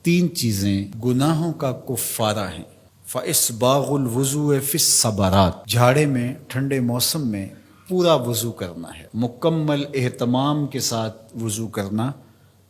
تین چیزیں گناہوں کا کفارہ ہیں۔ فَإِسْبَاغُ الْوُضُوءِ فِي الصَّبَرَاتِ، جھاڑے میں ٹھنڈے موسم میں پورا وضو کرنا ہے، مکمل اہتمام کے ساتھ وضو کرنا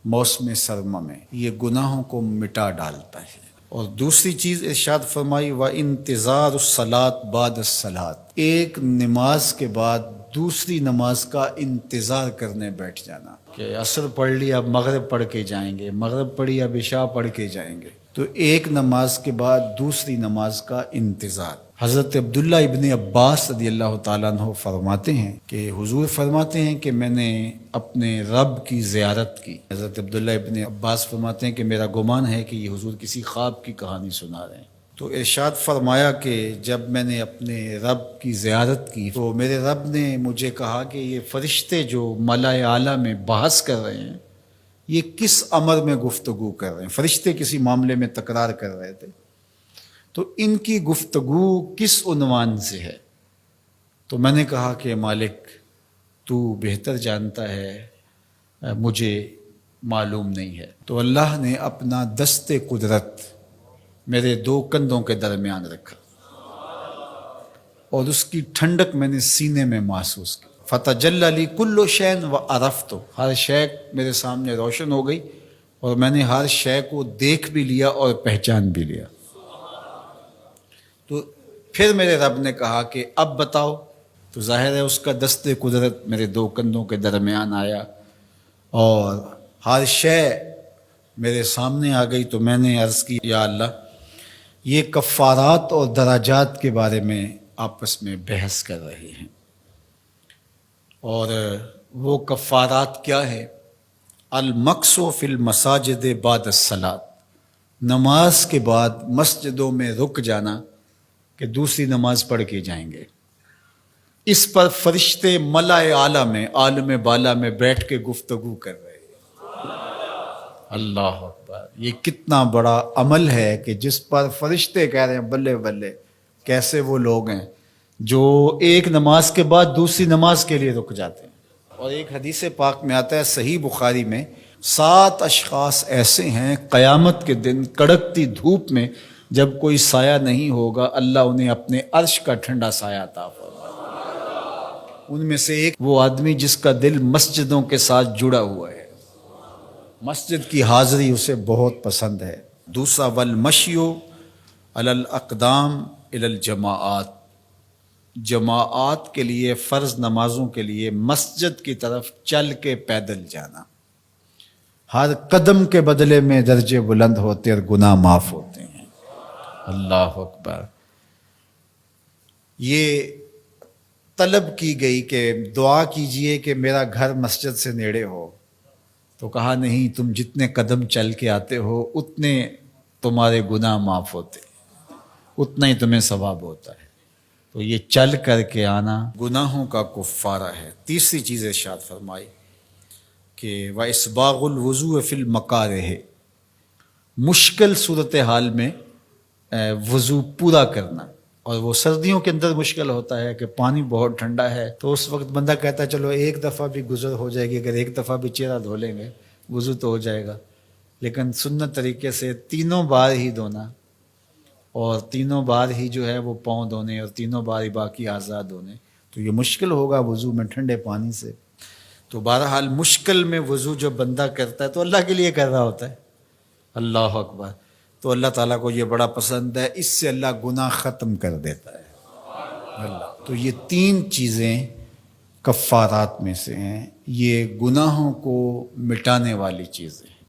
موسم سرما میں، یہ گناہوں کو مٹا ڈالتا ہے۔ اور دوسری چیز ارشاد فرمائی وَإِنْتِظَارُ الصَّلَاةِ بَعْدَ الصَّلَاةِ، ایک نماز کے بعد دوسری نماز کا انتظار کرنے بیٹھ جانا، کہ عصر پڑھ لی اب مغرب پڑھ کے جائیں گے، مغرب پڑھی اب عشاء پڑھ کے جائیں گے، تو ایک نماز کے بعد دوسری نماز کا انتظار۔ حضرت عبداللہ ابن عباس رضی اللہ تعالیٰ عنہ فرماتے ہیں کہ حضور فرماتے ہیں کہ میں نے اپنے رب کی زیارت کی۔ حضرت عبداللہ ابن عباس فرماتے ہیں کہ میرا گمان ہے کہ یہ حضور کسی خواب کی کہانی سنا رہے ہیں۔ تو ارشاد فرمایا کہ جب میں نے اپنے رب کی زیارت کی تو میرے رب نے مجھے کہا کہ یہ فرشتے جو ملائے اعلیٰ میں بحث کر رہے ہیں یہ کس امر میں گفتگو کر رہے ہیں، فرشتے کسی معاملے میں تکرار کر رہے تھے، تو ان کی گفتگو کس عنوان سے ہے؟ تو میں نے کہا کہ مالک تو بہتر جانتا ہے، مجھے معلوم نہیں ہے۔ تو اللہ نے اپنا دست قدرت میرے دو کندھوں کے درمیان رکھا اور اس کی ٹھنڈک میں نے سینے میں محسوس کی۔ فَتَجَلَّ لِي كُلُّ شَيْءٍ وَعَرَفْتُ، ہر شے میرے سامنے روشن ہو گئی اور میں نے ہر شے کو دیکھ بھی لیا اور پہچان بھی لیا۔ تو پھر میرے رب نے کہا کہ اب بتاؤ، تو ظاہر ہے اس کا دست قدرت میرے دو کندھوں کے درمیان آیا اور ہر شے میرے سامنے آ گئی۔ تو میں نے عرض کی یا اللہ یہ کفارات اور درجات کے بارے میں آپس میں بحث کر رہے ہیں، اور وہ کفارات کیا ہے؟ المکث فی المساجد بعد الصلاۃ، نماز کے بعد مسجدوں میں رک جانا کہ دوسری نماز پڑھ کے جائیں گے۔ اس پر فرشتے ملائے اعلیٰ میں، عالم بالا میں بیٹھ کے گفتگو کر رہے ہیں۔ اللہ اکبر، یہ کتنا بڑا عمل ہے کہ جس پر فرشتے کہہ رہے ہیں بلے بلے، کیسے وہ لوگ ہیں جو ایک نماز کے بعد دوسری نماز کے لیے رک جاتے ہیں۔ اور ایک حدیث پاک میں آتا ہے صحیح بخاری میں، 7 اشخاص ایسے ہیں قیامت کے دن کڑکتی دھوپ میں جب کوئی سایہ نہیں ہوگا اللہ انہیں اپنے عرش کا ٹھنڈا سایہ عطا فرمائے۔ ان میں سے ایک وہ آدمی جس کا دل مسجدوں کے ساتھ جڑا ہوا ہے، مسجد کی حاضری اسے بہت پسند ہے۔ دوسرا والمشی علی الاقدام الی الجماعات، جماعات کے لیے فرض نمازوں کے لیے مسجد کی طرف چل کے پیدل جانا، ہر قدم کے بدلے میں درجے بلند ہوتے اور گناہ معاف ہوتے ہیں۔ اللہ اکبر۔ یہ طلب کی گئی کہ دعا کیجئے کہ میرا گھر مسجد سے نیڑے ہو، تو کہا نہیں، تم جتنے قدم چل کے آتے ہو اتنے تمہارے گناہ معاف ہوتے، اتنا ہی تمہیں ثواب ہوتا ہے۔ تو یہ چل کر کے آنا گناہوں کا کفارہ ہے۔ تیسری چیز ارشاد فرمائی کہ وَإِسْبَاغُ الْوُضُوءِ فِي الْمَكَارِهِ، مشکل صورتحال میں وضو پورا کرنا، اور وہ سردیوں کے اندر مشکل ہوتا ہے کہ پانی بہت ٹھنڈا ہے، تو اس وقت بندہ کہتا ہے چلو ایک دفعہ بھی گزر ہو جائے گی، اگر ایک دفعہ بھی چہرہ دھو لیں گے وضو تو ہو جائے گا، لیکن سنت طریقے سے 3 بار ہی دھونا، اور 3 بار ہی جو ہے وہ پاؤں دھونے، اور 3 بار ہی باقی اعضاء دھونے، تو یہ مشکل ہوگا وضو میں ٹھنڈے پانی سے۔ تو بہرحال مشکل میں وضو جو بندہ کرتا ہے تو اللہ کے لیے کر رہا ہوتا ہے۔ اللہ اکبر۔ تو اللہ تعالیٰ کو یہ بڑا پسند ہے، اس سے اللہ گناہ ختم کر دیتا ہے اللہ۔ تو یہ 3 چیزیں کفارات میں سے ہیں، یہ گناہوں کو مٹانے والی چیزیں ہیں۔